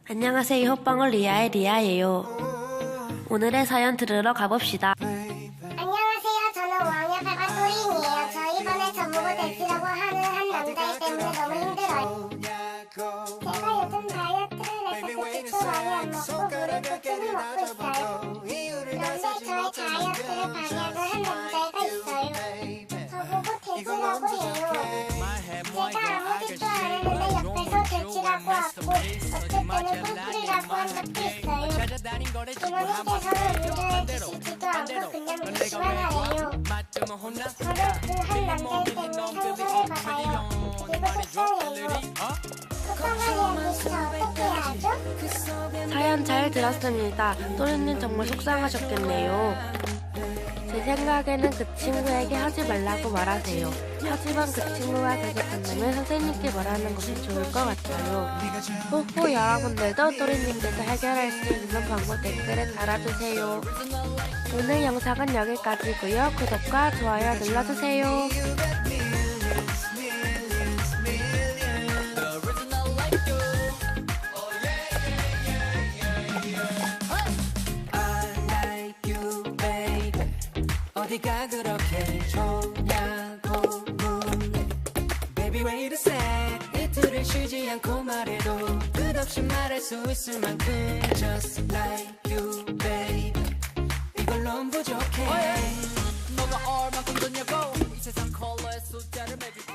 안녕하세요. 호빵을 리아의 리아예요. 오늘의 사연 들으러 가봅시다. 안녕하세요. 저는 5학년 8반 소린이에요. 저 이번에 전무부 대치라고 하는 한 남자애 때문에 너무 힘들어요. 제가 요즘 다이어트를 해서 급식도 많이 안 먹고 물을 꾸준히 먹고 있어요. 그런데 저의 다이어트를 방해하는 한 남자애가 있어요. 저보고 대치라고 해요. 제가 아무 짓도 안 했는데 옆에서 대치라고 하고 어쩔 때는 꿀꿀이라고 한 적도 있어요. 부모님께서는 운전해 주시지도 않고 그냥 무시만 하래요. 저는 그 한 남자애 때문에 상처를 받아요. 그리고 속상해요. 속상하면 대체 어떻게 해야 하죠? 사연 잘 들었습니다. 또리님 정말 속상하셨겠네요. 제 생각에는 그 친구에게 하지 말라고 말하세요. 하지만 그 친구가 그렇게 한다면 선생님께 말하는 것이 좋을 것 같아요. 호호, 여러분들도 또리님께서 해결할 수 있는 방법 댓글에 달아주세요. 오늘 영상은 여기까지고요. 구독과 좋아요 눌러주세요. 어디가 그렇게 좋냐고 묻네. Baby 왜 이러세? 이틀을 쉬지 않고 말해도 끝없이 말할 수 있을 만큼 Just like you baby 이걸론 부족해. 너가 얼마큼 좋냐고 이 세상 컬러의 숫자를 매길